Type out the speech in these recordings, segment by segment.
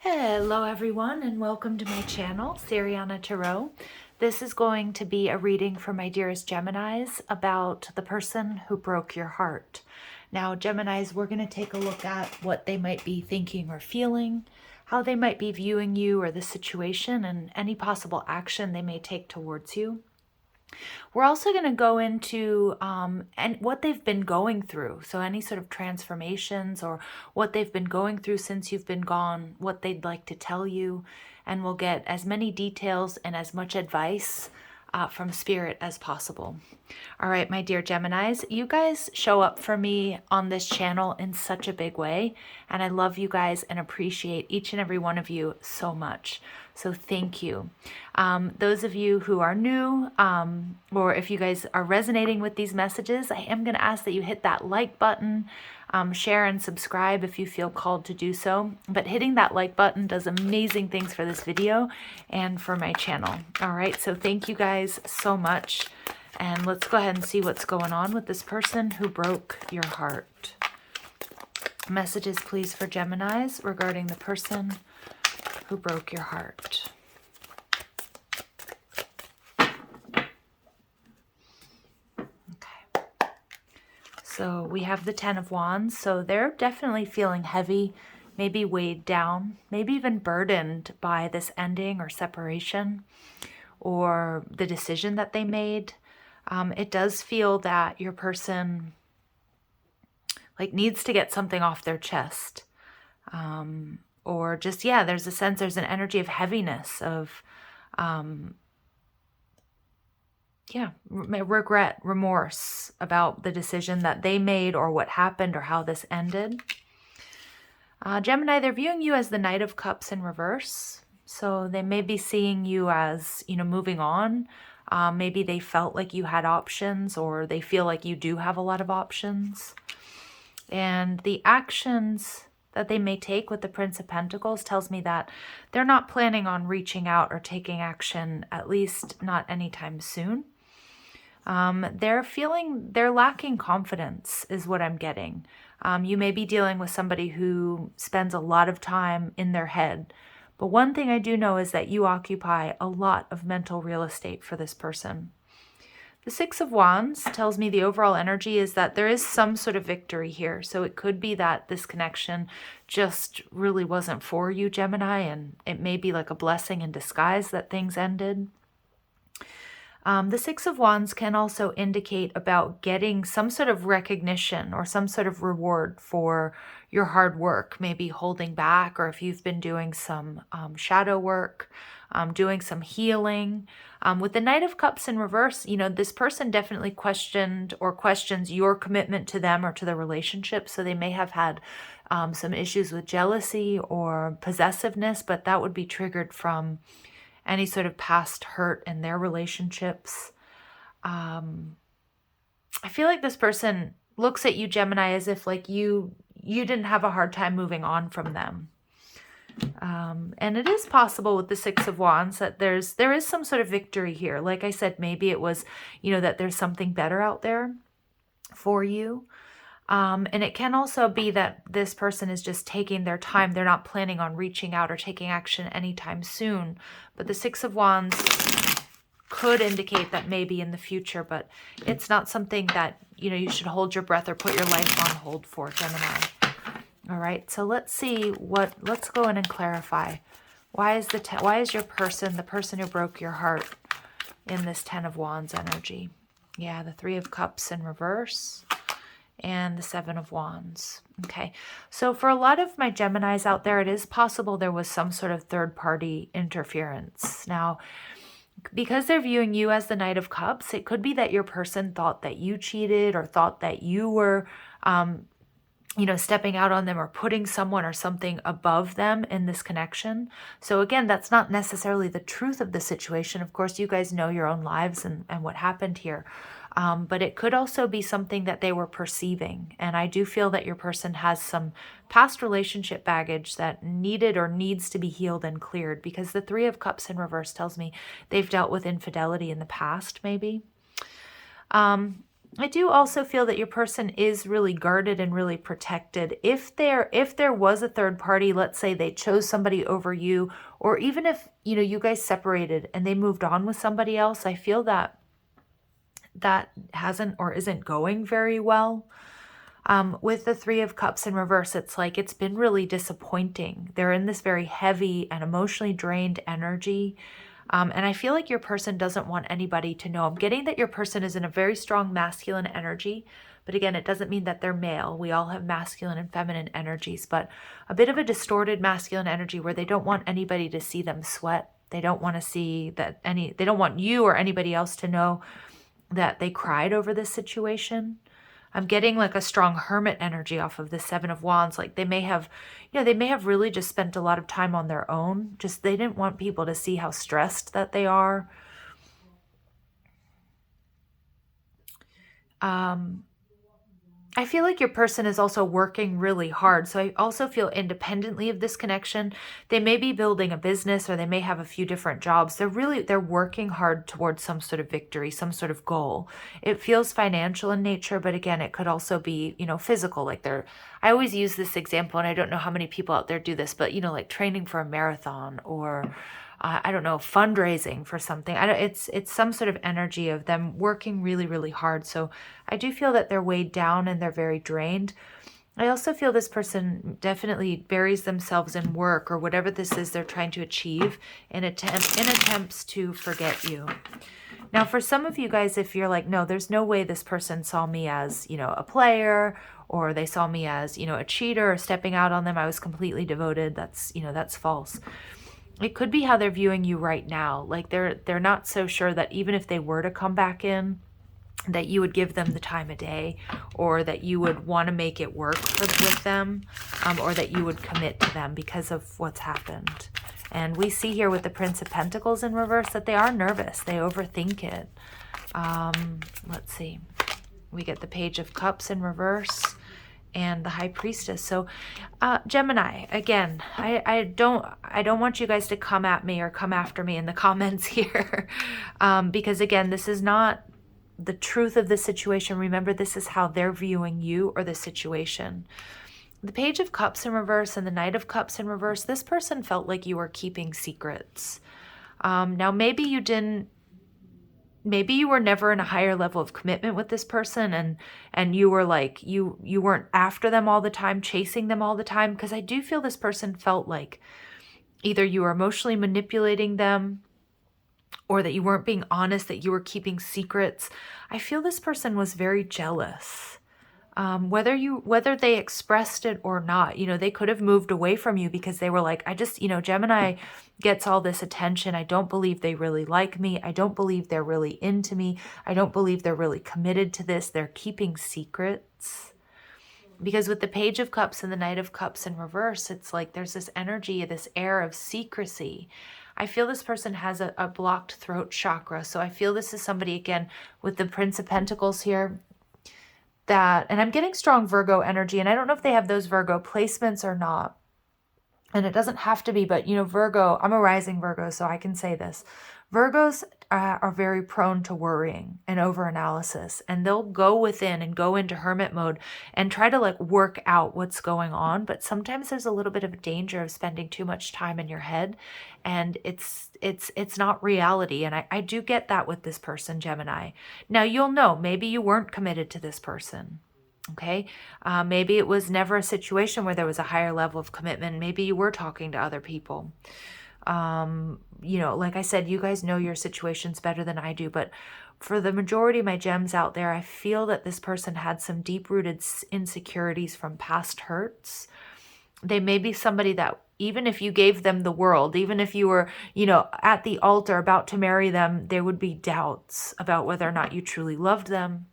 Hello everyone and welcome to my channel, Siriana Tarot. This is going to be a reading for my dearest Geminis about the person who broke your heart. Now Geminis, we're going to take a look at what they might be thinking or feeling, how they might be viewing you or the situation, and any possible action they may take towards you. We're also going to go into and what they've been going through. So any sort of transformations or what they've been going through since you've been gone, what they'd like to tell you. And we'll get as many details and as much advice from Spirit as possible. All right, my dear Geminis, you guys show up for me on this channel in such a big way. And I love you guys and appreciate each and every one of you so much. So thank you. Those of you who are new, or if you guys are resonating with these messages, I am going to ask that you hit that like button, share and subscribe if you feel called to do so. But hitting that like button does amazing things for this video and for my channel. All right, so thank you guys so much. And let's go ahead and see what's going on with this person who broke your heart. Messages, please, for Geminis regarding the person who broke your heart. Okay. So we have the Ten of Wands. So they're definitely feeling heavy, maybe weighed down, maybe even burdened by this ending or separation or the decision that they made. It does feel that your person needs to get something off their chest. Or just, yeah, there's an energy of heaviness, of, regret, remorse about the decision that they made or what happened or how this ended. Gemini, they're viewing you as the Knight of Cups in reverse. So they may be seeing you as, moving on. Maybe they felt like you had options, or they feel like you do have a lot of options. And the actions that they may take with the Prince of Pentacles tells me that they're not planning on reaching out or taking action, at least not anytime soon. They're lacking confidence is what I'm getting. You may be dealing with somebody who spends a lot of time in their head. But one thing I do know is that you occupy a lot of mental real estate for this person. The Six of Wands tells me the overall energy is that there is some sort of victory here. So it could be that this connection just really wasn't for you, Gemini, and it may be like a blessing in disguise that things ended. The Six of Wands can also indicate about getting some sort of recognition or some sort of reward for your hard work, maybe holding back, or if you've been doing some shadow work, doing some healing. With the Knight of Cups in reverse, this person definitely questioned or questions your commitment to them or to the relationship. So they may have had some issues with jealousy or possessiveness, but that would be triggered from any sort of past hurt in their relationships. I feel like this person looks at you, Gemini, as if like you didn't have a hard time moving on from them. And it is possible with the Six of Wands that there is some sort of victory here. Like I said, maybe it was, that there's something better out there for you. And it can also be that this person is just taking their time. They're not planning on reaching out or taking action anytime soon. But the Six of Wands could indicate that maybe in the future, but it's not something that, you should hold your breath or put your life on hold for, Gemini. All right, so let's see let's go in and clarify. Why is your person, the person who broke your heart, in this Ten of Wands energy? Yeah, the Three of Cups in reverse and the Seven of Wands. Okay, so for a lot of my Geminis out there, it is possible there was some sort of third-party interference. Now, because they're viewing you as the Knight of Cups, it could be that your person thought that you cheated or thought that you were stepping out on them or putting someone or something above them in this connection. So again, that's not necessarily the truth of the situation. Of course, you guys know your own lives and what happened here. But it could also be something that they were perceiving. And I do feel that your person has some past relationship baggage that needed or needs to be healed and cleared, because the Three of Cups in reverse tells me they've dealt with infidelity in the past, maybe. I do also feel that your person is really guarded and really protected. If there was a third party, let's say they chose somebody over you, or even if, you guys separated and they moved on with somebody else, I feel that that hasn't or isn't going very well. With the Three of Cups in reverse, it's like it's been really disappointing. They're in this very heavy and emotionally drained energy. And I feel like your person doesn't want anybody to know. I'm getting that your person is in a very strong masculine energy. But again, it doesn't mean that they're male. We all have masculine and feminine energies, but a bit of a distorted masculine energy where they don't want anybody to see them sweat. They don't want to see that they don't want you or anybody else to know that they cried over this situation. I'm getting like a strong hermit energy off of the Seven of Wands. Like they may have, they may have really just spent a lot of time on their own. Just they didn't want people to see how stressed that they are. I feel like your person is also working really hard. So I also feel independently of this connection. They may be building a business or they may have a few different jobs. They're working hard towards some sort of victory, some sort of goal. It feels financial in nature, but again, it could also be, physical. Like I always use this example, and I don't know how many people out there do this, but like training for a marathon or I don't know, fundraising for something. It's some sort of energy of them working really, really hard. So I do feel that they're weighed down and they're very drained. I also feel this person definitely buries themselves in work or whatever this is they're trying to achieve in attempts to forget you. Now, for some of you guys, if you're like, no, there's no way this person saw me as, a player, or they saw me as, a cheater or stepping out on them, I was completely devoted. That's false. It could be how they're viewing you right now. Like they're not so sure that even if they were to come back in, that you would give them the time of day, or that you would want to make it work with them, or that you would commit to them because of what's happened. And we see here with the Prince of Pentacles in reverse that they are nervous. They overthink it. Let's see. We get the Page of Cups in reverse and the High Priestess. So Gemini, again, I don't want you guys to come at me or come after me in the comments here, because again, this is not the truth of the situation. Remember, this is how they're viewing you or the situation. The Page of Cups in reverse and the Knight of Cups in reverse, this person felt like you were keeping secrets. Now, maybe you didn't. Maybe you were never in a higher level of commitment with this person, and you were like, you weren't after them all the time, chasing them all the time, because I do feel this person felt like either you were emotionally manipulating them or that you weren't being honest, that you were keeping secrets. I feel this person was very jealous. Whether they expressed it or not, they could have moved away from you because they were like, Gemini gets all this attention. I don't believe they really like me. I don't believe they're really into me. I don't believe they're really committed to this. They're keeping secrets. Because with the Page of Cups and the Knight of Cups in reverse, it's like there's this energy, this air of secrecy. I feel this person has a blocked throat chakra. So I feel this is somebody, again, with the Prince of Pentacles here, and I'm getting strong Virgo energy, and I don't know if they have those Virgo placements or not. And it doesn't have to be, but Virgo, I'm a rising Virgo, so I can say this. Virgos are very prone to worrying and overanalysis, and they'll go within and go into hermit mode and try to work out what's going on. But sometimes there's a little bit of a danger of spending too much time in your head, and it's not reality. And I do get that with this person, Gemini. Now you'll know, maybe you weren't committed to this person. Okay. Maybe it was never a situation where there was a higher level of commitment. Maybe you were talking to other people. Like I said, you guys know your situations better than I do, but for the majority of my gems out there, I feel that this person had some deep-rooted insecurities from past hurts. They may be somebody that even if you gave them the world, even if you were, at the altar about to marry them, there would be doubts about whether or not you truly loved them.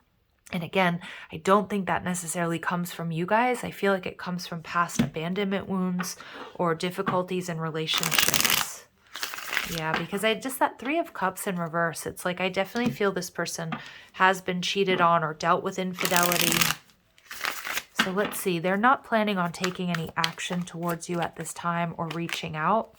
And again, I don't think that necessarily comes from you guys. I feel like it comes from past abandonment wounds or difficulties in relationships. Yeah, because that Three of Cups in reverse, it's like I definitely feel this person has been cheated on or dealt with infidelity. So let's see. They're not planning on taking any action towards you at this time or reaching out.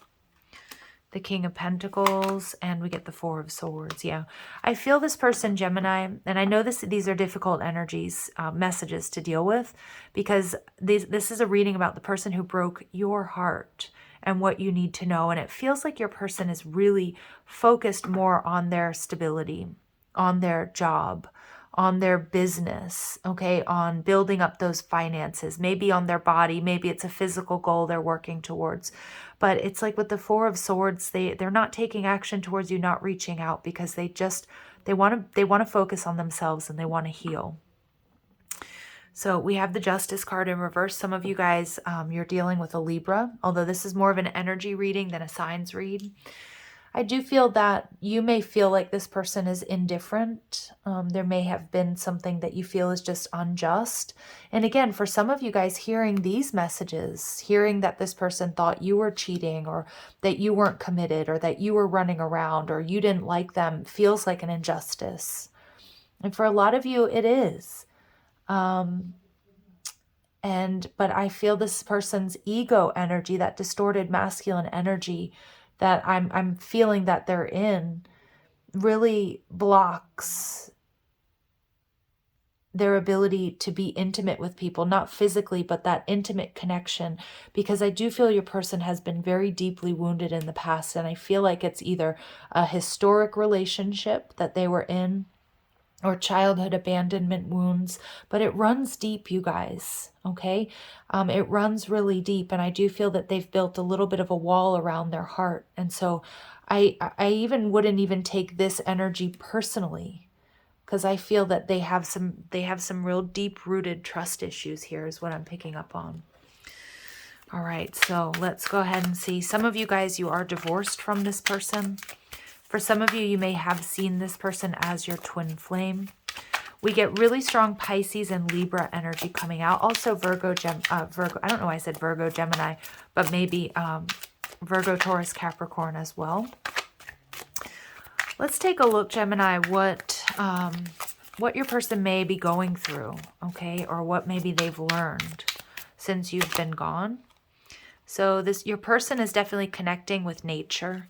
the King of Pentacles, and we get the Four of Swords. Yeah, I feel this person, Gemini, and I know these are difficult energies, messages to deal with, because this is a reading about the person who broke your heart and what you need to know. And it feels like your person is really focused more on their stability, on their job, on their business, okay, on building up those finances, maybe on their body, maybe it's a physical goal they're working towards. But it's like with the Four of Swords, they're not taking action towards you, not reaching out, because they want to focus on themselves and they want to heal. So we have the Justice card in reverse. Some of you guys, you're dealing with a Libra, although this is more of an energy reading than a signs read. I do feel that you may feel like this person is indifferent. There may have been something that you feel is just unjust. And again, for some of you guys hearing these messages, hearing that this person thought you were cheating, or that you weren't committed, or that you were running around, or you didn't like them, feels like an injustice. And for a lot of you, it is. But I feel this person's ego energy, that distorted masculine energy that I'm feeling that they're in, really blocks their ability to be intimate with people, not physically, but that intimate connection, because I do feel your person has been very deeply wounded in the past. And I feel like it's either a historic relationship that they were in, or childhood abandonment wounds, but it runs deep, you guys, okay? It runs really deep, and I do feel that they've built a little bit of a wall around their heart. And so I even wouldn't even take this energy personally, because I feel that they have some real deep-rooted trust issues here, is what I'm picking up on. All right, so let's go ahead and see. Some of you guys, you are divorced from this person. For some of you, you may have seen this person as your twin flame. We get really strong Pisces and Libra energy coming out. Also Virgo, I don't know why I said Virgo, Gemini, but maybe Virgo, Taurus, Capricorn as well. Let's take a look, Gemini, what your person may be going through, okay? Or what maybe they've learned since you've been gone. So your person is definitely connecting with nature,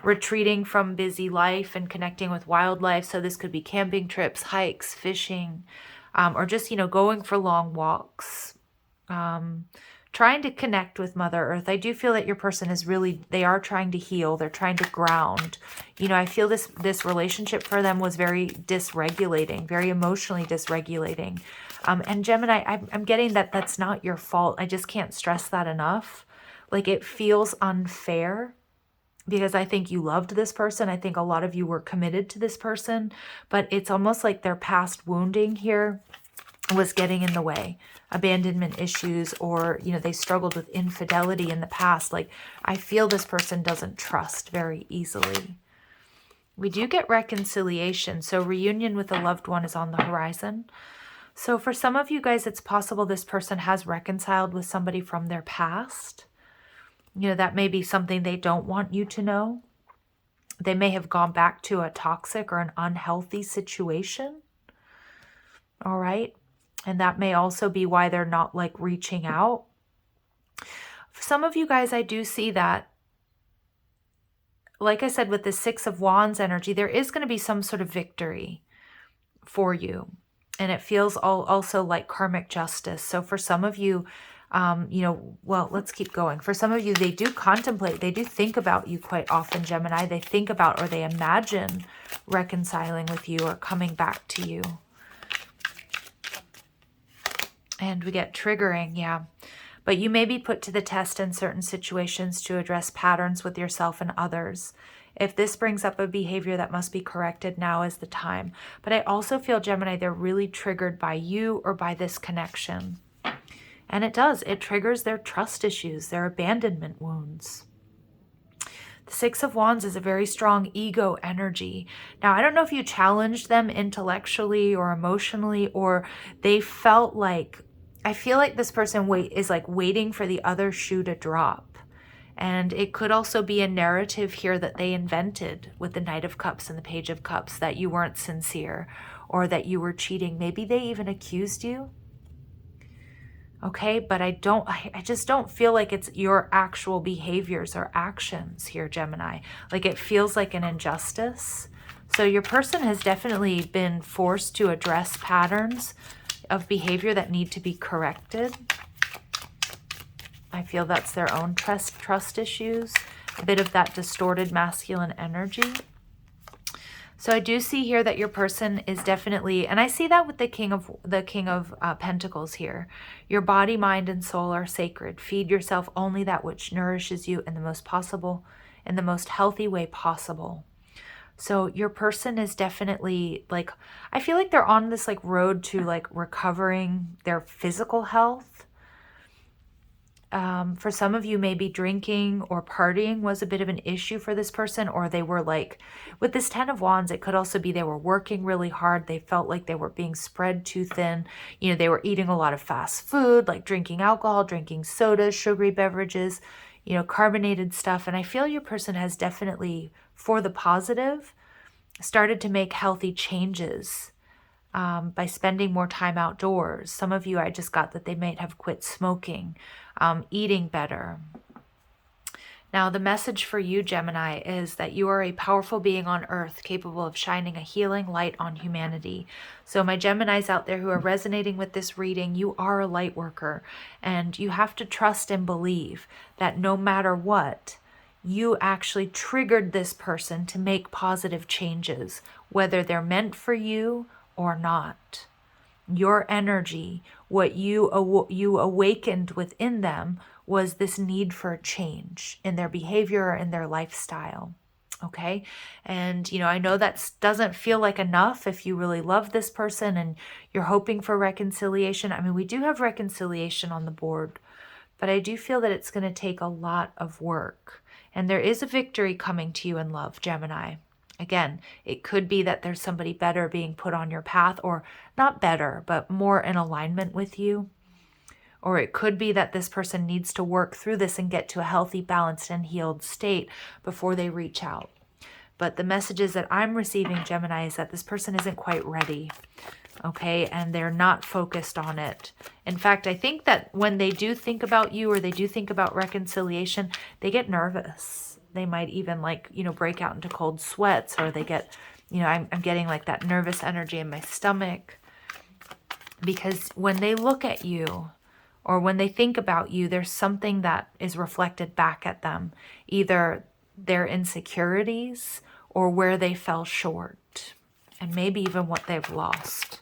retreating from busy life and connecting with wildlife. So this could be camping trips, hikes, fishing, or just, going for long walks, trying to connect with Mother Earth. I do feel that your person is they are trying to heal. They're trying to ground. I feel this relationship for them was very dysregulating, very emotionally dysregulating. And Gemini, I'm getting that that's not your fault. I just can't stress that enough. Like, it feels unfair, because I think you loved this person. I think a lot of you were committed to this person, but it's almost like their past wounding here was getting in the way. Abandonment issues, or, they struggled with infidelity in the past. Like, I feel this person doesn't trust very easily. We do get reconciliation. So reunion with a loved one is on the horizon. So for some of you guys, it's possible this person has reconciled with somebody from their past. That may be something they don't want you to know. They may have gone back to a toxic or an unhealthy situation. All right. And that may also be why they're not reaching out. For some of you guys, I do see that, like I said, with the Six of Wands energy, there is going to be some sort of victory for you. And it feels also like karmic justice. So for some of you, let's keep going. For some of you, they do contemplate, they do think about you quite often, Gemini. They think about, or they imagine reconciling with you or coming back to you. And we get triggering, yeah. But you may be put to the test in certain situations to address patterns with yourself and others. If this brings up a behavior that must be corrected, now is the time. But I also feel, Gemini, they're really triggered by you or by this connection. And it triggers their trust issues, their abandonment wounds. The Six of Wands is a very strong ego energy. Now, I don't know if you challenged them intellectually or emotionally, or they felt like, I feel like this person is waiting for the other shoe to drop. And it could also be a narrative here that they invented with the Knight of Cups and the Page of Cups, that you weren't sincere or that you were cheating. Maybe they even accused you. Okay, but I just don't feel like it's your actual behaviors or actions here, Gemini. Like it feels like an injustice. So your person has definitely been forced to address patterns of behavior that need to be corrected. I feel that's their own trust issues, a bit of that distorted masculine energy. So I do see here that your person is definitely, and I see that with the King of Pentacles here. Your body, mind, and soul are sacred. Feed yourself only that which nourishes you in the most healthy way possible. So your person is definitely like, I feel like they're on this like road to like recovering their physical health. For some of you, maybe drinking or partying was a bit of an issue for this person, or they were like, with this 10 of Wands, it could also be they were working really hard. They felt like they were being spread too thin. You know, they were eating a lot of fast food, like drinking alcohol, drinking sodas, sugary beverages, you know, carbonated stuff. And I feel your person has definitely, for the positive, started to make healthy changes by spending more time outdoors. Some of you, I just got that they might have quit smoking, eating better. Now, the message for you, Gemini, is that you are a powerful being on earth capable of shining a healing light on humanity. So my Geminis out there who are resonating with this reading, you are a light worker, and you have to trust and believe that no matter what, you actually triggered this person to make positive changes, whether they're meant for you or not. Your energy, what you awakened within them was this need for a change in their behavior or in their lifestyle. Okay. And, you know, I know that doesn't feel like enough if you really love this person and you're hoping for reconciliation. I mean, we do have reconciliation on the board, but I do feel that it's going to take a lot of work. And there is a victory coming to you in love, Gemini. Again, it could be that there's somebody better being put on your path, or not better, but more in alignment with you. Or it could be that this person needs to work through this and get to a healthy, balanced, and healed state before they reach out. But the messages that I'm receiving, Gemini, is that this person isn't quite ready, okay? And they're not focused on it. In fact, I think that when they do think about you or they do think about reconciliation, they get nervous. They might even like, you know, break out into cold sweats, or they get, you know, I'm getting like that nervous energy in my stomach. Because when they look at you or when they think about you, there's something that is reflected back at them. Either their insecurities or where they fell short, and maybe even what they've lost.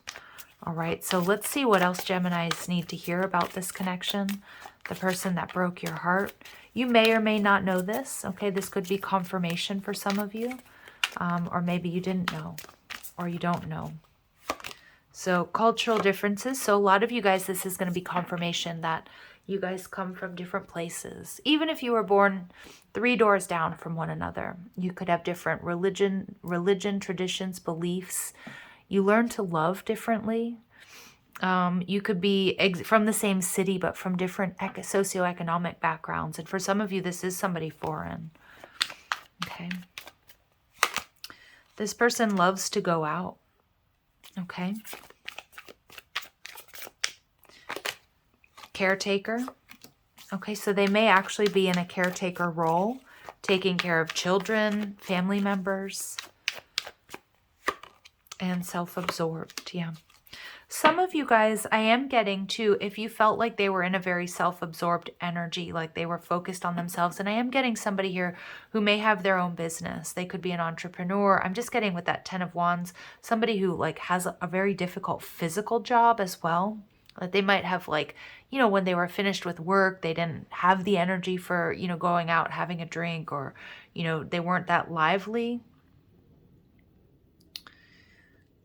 All right, so let's see what else Geminis need to hear about this connection. The person that broke your heart. You may or may not know this. Okay, this could be confirmation for some of you. Or maybe you didn't know, or you don't know. So cultural differences. So a lot of you guys, this is going to be confirmation that you guys come from different places. Even if you were born 3 doors down from one another, you could have different religion, traditions, beliefs. You learn to love differently. You could be from the same city, but from different socioeconomic backgrounds. And for some of you, this is somebody foreign. Okay. This person loves to go out. Okay. Caretaker. Okay, so they may actually be in a caretaker role, taking care of children, family members, and self-absorbed. Yeah. Some of you guys, I am getting too, if you felt like they were in a very self-absorbed energy, like they were focused on themselves, and I am getting somebody here who may have their own business. They could be an entrepreneur. I'm just getting with that 10 of Wands, somebody who like has a very difficult physical job as well. Like they might have like, you know, when they were finished with work, they didn't have the energy for, you know, going out, having a drink, or, you know, they weren't that lively.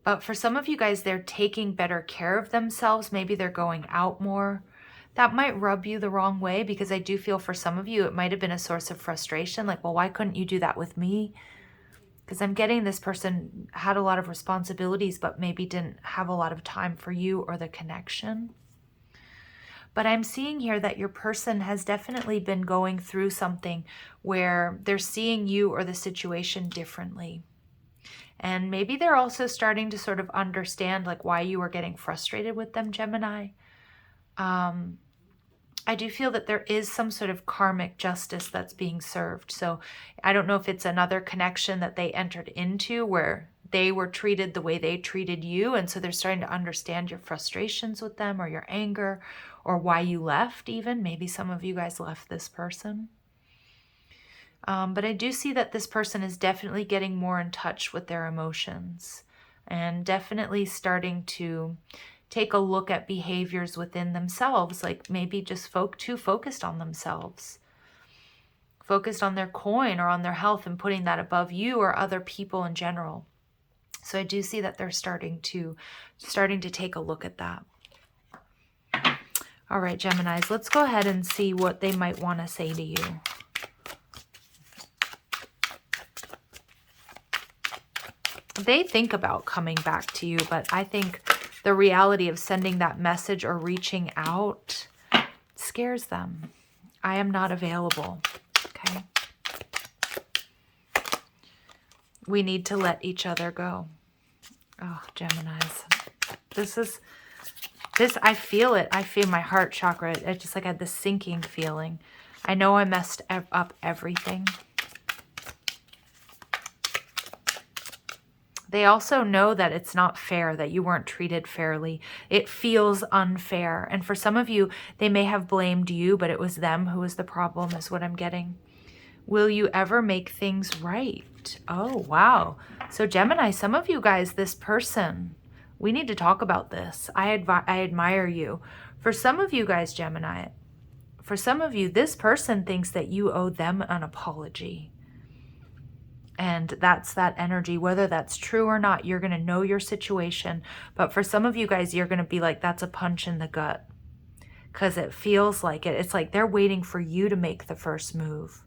But for some of you guys, they're taking better care of themselves. Maybe they're going out more. That might rub you the wrong way, because I do feel for some of you, it might have been a source of frustration. Like, well, why couldn't you do that with me? Because I'm getting this person had a lot of responsibilities, but maybe didn't have a lot of time for you or the connection. But I'm seeing here that your person has definitely been going through something where they're seeing you or the situation differently. And maybe they're also starting to sort of understand like why you were getting frustrated with them, Gemini. I do feel that there is some sort of karmic justice that's being served. So I don't know if it's another connection that they entered into where they were treated the way they treated you. And so they're starting to understand your frustrations with them or your anger or why you left even. Maybe some of you guys left this person. But I do see that this person is definitely getting more in touch with their emotions and definitely starting to take a look at behaviors within themselves, like maybe just too focused on themselves, focused on their coin or on their health and putting that above you or other people in general. So I do see that they're starting to take a look at that. All right, Geminis, let's go ahead and see what they might want to say to you. They think about coming back to you, but I think the reality of sending that message or reaching out scares them. I am not available, okay? We need to let each other go. Oh, Geminis. I feel it. I feel my heart chakra. I just like had this sinking feeling. I know I messed up everything. They also know that it's not fair, that you weren't treated fairly. It feels unfair. And for some of you, they may have blamed you, but it was them who was the problem, is what I'm getting. Will you ever make things right? Oh, wow. So Gemini, some of you guys, this person, we need to talk about this. I admire you. For some of you guys, Gemini, for some of you, this person thinks that you owe them an apology. And that's that energy. Whether that's true or not, you're going to know your situation. But for some of you guys, you're going to be like, that's a punch in the gut. Because it feels like it. It's like they're waiting for you to make the first move.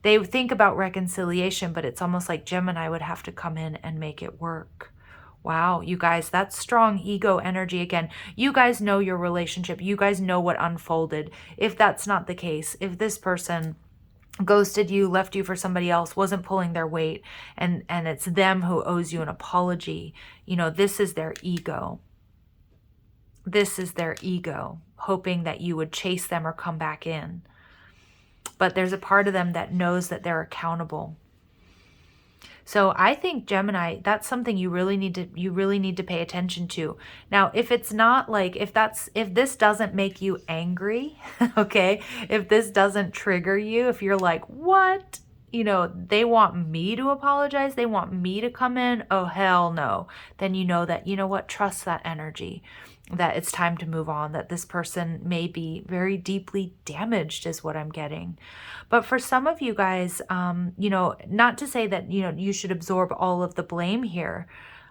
They think about reconciliation, but it's almost like Gemini would have to come in and make it work. Wow, you guys, that's strong ego energy again. You guys know your relationship. You guys know what unfolded. If that's not the case, if this person ghosted you, left you for somebody else, wasn't pulling their weight, and it's them who owes you an apology, you know, this is their ego. This is their ego, hoping that you would chase them or come back in. But there's a part of them that knows that they're accountable. So I think, Gemini, that's something you really need to pay attention to. Now, if it's not like, if this doesn't make you angry, okay, if this doesn't trigger you, if you're like, what? You know, they want me to apologize, they want me to come in, oh hell no. Then you know that, you know what, trust that energy, that it's time to move on, that this person may be very deeply damaged is what I'm getting. But for some of you guys, you know, not to say that, you know, you should absorb all of the blame here.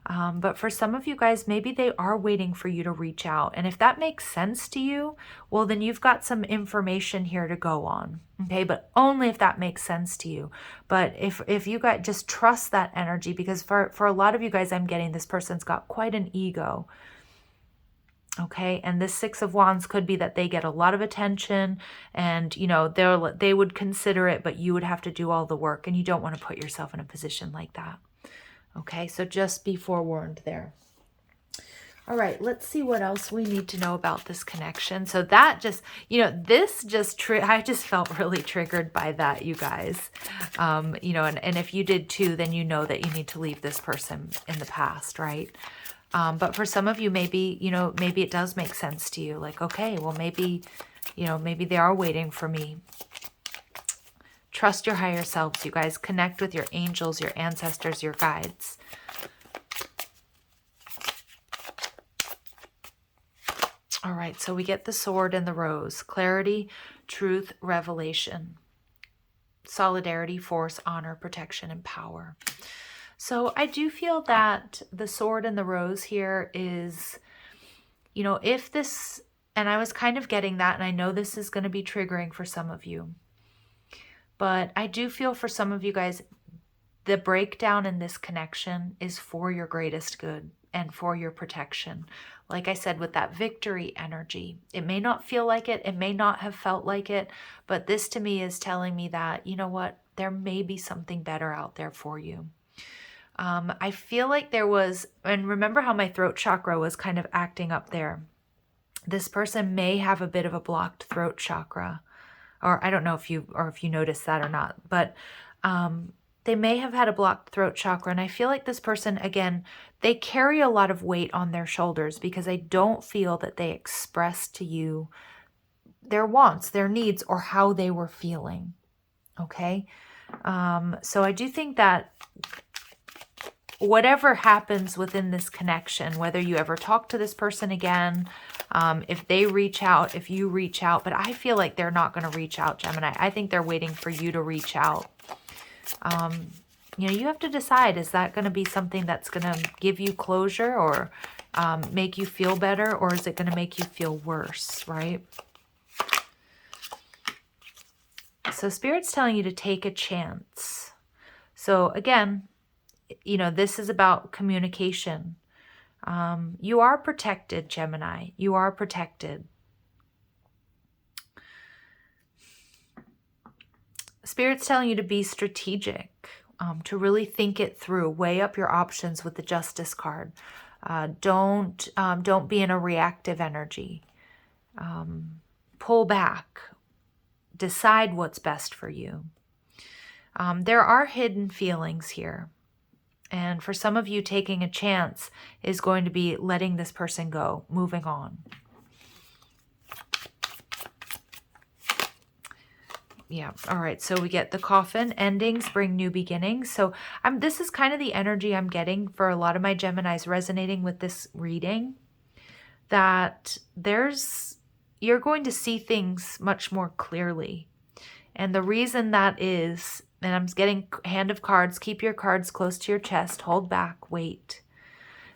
But for some of you guys, maybe they are waiting for you to reach out. And if that makes sense to you, well, then you've got some information here to go on. Okay, but only if that makes sense to you. But if you guys just trust that energy, because for a lot of you guys, I'm getting this person's got quite an ego. Okay, and this Six of Wands could be that they get a lot of attention and, you know, they would consider it, but you would have to do all the work, and you don't want to put yourself in a position like that. Okay, so just be forewarned there. All right, let's see what else we need to know about this connection. So that just, you know, I just felt really triggered by that, you guys. You know, and if you did too, then you know that you need to leave this person in the past, right? But for some of you, maybe, you know, maybe it does make sense to you. Like, okay, well, maybe, you know, maybe they are waiting for me. Trust your higher selves, you guys. Connect with your angels, your ancestors, your guides. All right, so we get the Sword and the Rose. Clarity, truth, revelation. Solidarity, force, honor, protection, and power. So I do feel that the Sword and the Rose here is, you know, if this, and I was kind of getting that, and I know this is going to be triggering for some of you, but I do feel for some of you guys, the breakdown in this connection is for your greatest good and for your protection. Like I said, with that victory energy, it may not feel like it, it may not have felt like it, but this to me is telling me that, you know what, there may be something better out there for you. I feel like there was, and remember how my throat chakra was kind of acting up there. This person may have a bit of a blocked throat chakra, or I don't know if you noticed that or not, but they may have had a blocked throat chakra. And I feel like this person, again, they carry a lot of weight on their shoulders because I don't feel that they express to you their wants, their needs, or how they were feeling. Okay. So I do think that whatever happens within this connection, whether you ever talk to this person again, if they reach out, if you reach out, but I feel like they're not going to reach out, Gemini. I think they're waiting for you to reach out. You know, you have to decide, is that going to be something that's going to give you closure or make you feel better, or is it going to make you feel worse, right? So Spirit's telling you to take a chance. So again, you know, this is about communication. You are protected, Gemini. You are protected. Spirit's telling you to be strategic, to really think it through. Weigh up your options with the Justice card. Don't be in a reactive energy. Pull back. Decide what's best for you. There are hidden feelings here. And for some of you, taking a chance is going to be letting this person go, moving on. Yeah. All right. So we get the Coffin. Endings bring new beginnings. So this is kind of the energy I'm getting for a lot of my Geminis resonating with this reading, that you're going to see things much more clearly. And the reason that is, and I'm getting Hand of Cards, keep your cards close to your chest, hold back, wait.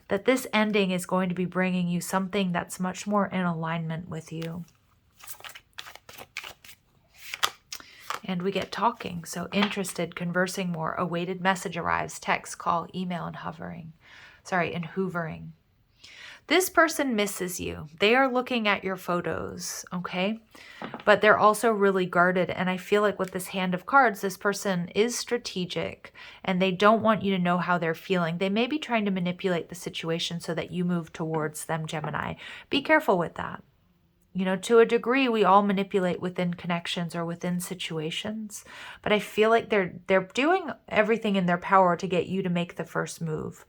That this ending is going to be bringing you something that's much more in alignment with you. And we get talking, so interested, conversing more, awaited message arrives, text, call, email, and hoovering. This person misses you. They are looking at your photos, okay? But they're also really guarded. And I feel like with this Hand of Cards, this person is strategic and they don't want you to know how they're feeling. They may be trying to manipulate the situation so that you move towards them, Gemini. Be careful with that. You know, to a degree, we all manipulate within connections or within situations. But I feel like they're doing everything in their power to get you to make the first move.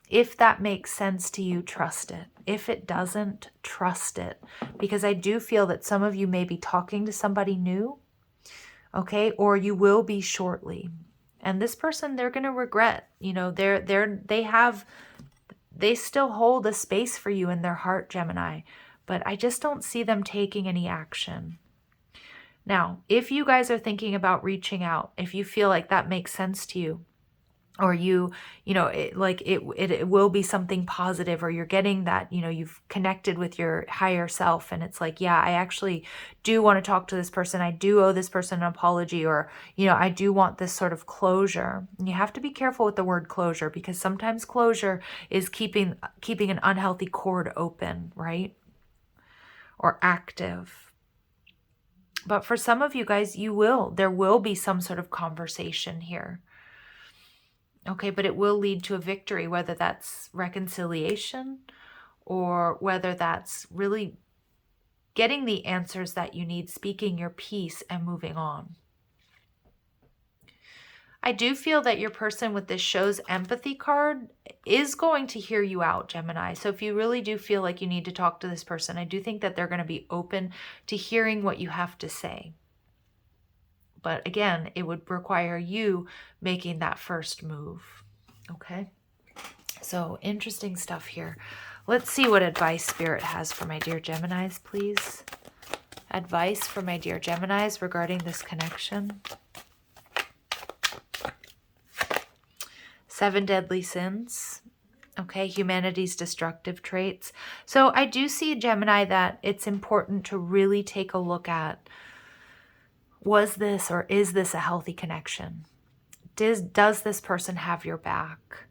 If that makes sense to you, trust it. If it doesn't, trust it. Because I do feel that some of you may be talking to somebody new, okay? Or you will be shortly. And this person, they're going to regret. You know, they still hold a space for you in their heart, Gemini. But I just don't see them taking any action. Now, if you guys are thinking about reaching out, if you feel like that makes sense to you, or it will be something positive, or you're getting that, you know, you've connected with your higher self and it's like, yeah, I actually do want to talk to this person. I do owe this person an apology, or, you know, I do want this sort of closure. And you have to be careful with the word closure, because sometimes closure is keeping an unhealthy cord open, right? Or active. But for some of you guys, there will be some sort of conversation here. Okay, but it will lead to a victory, whether that's reconciliation or whether that's really getting the answers that you need, speaking your piece and moving on. I do feel that your person with this shows empathy card is going to hear you out, Gemini. So if you really do feel like you need to talk to this person, I do think that they're going to be open to hearing what you have to say. But again, it would require you making that first move. Okay? So interesting stuff here. Let's see what advice Spirit has for my dear Geminis, please. Advice for my dear Geminis regarding this connection. 7 deadly sins. Okay, humanity's destructive traits. So I do see, Gemini, that it's important to really take a look at, was this or is this a healthy connection? Does this person have your back?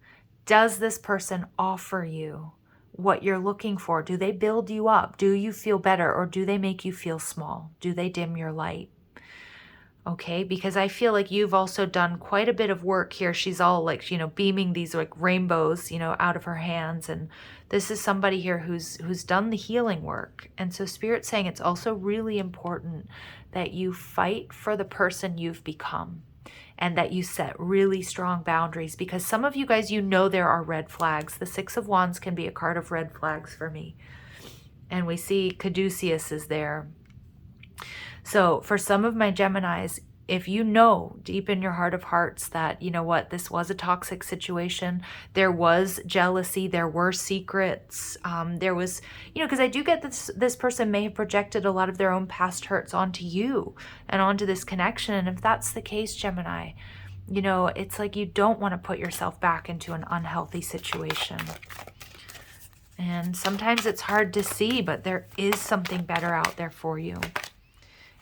Does this person offer you what you're looking for? Do they build you up? Do you feel better, or do they make you feel small? Do they dim your light? Okay, because I feel like you've also done quite a bit of work here. She's all like, beaming these like rainbows, out of her hands. And this is somebody here who's done the healing work. And so Spirit's saying it's also really important that you fight for the person you've become and that you set really strong boundaries, because some of you guys, there are red flags. The Six of Wands can be a card of red flags for me. And we see Caduceus is there. So for some of my Geminis, if you know deep in your heart of hearts that, this was a toxic situation, there was jealousy, there were secrets, there was, because I do get this person may have projected a lot of their own past hurts onto you and onto this connection. And if that's the case, Gemini, it's like you don't want to put yourself back into an unhealthy situation. And sometimes it's hard to see, but there is something better out there for you.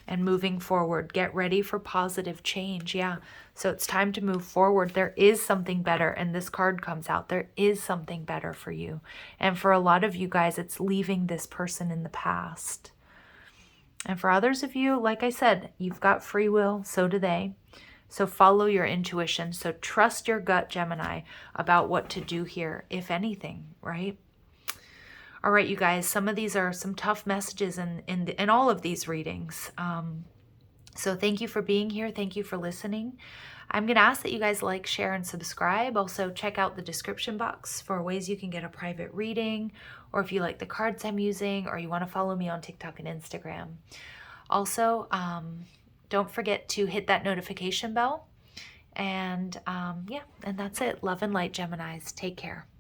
And moving forward, get ready for positive change. Yeah, so it's time to move forward. There is something better, and this card comes out. There is something better for you. And for a lot of you guys, it's leaving this person in the past. And for others of you, like I said, you've got free will, so do they. So follow your intuition. So trust your gut, Gemini, about what to do here, if anything, right? All right, you guys, some of these are some tough messages in all of these readings. So thank you for being here. Thank you for listening. I'm going to ask that you guys like, share, and subscribe. Also, check out the description box for ways you can get a private reading, or if you like the cards I'm using, or you want to follow me on TikTok and Instagram. Also, don't forget to hit that notification bell. And yeah, and that's it. Love and light, Geminis. Take care.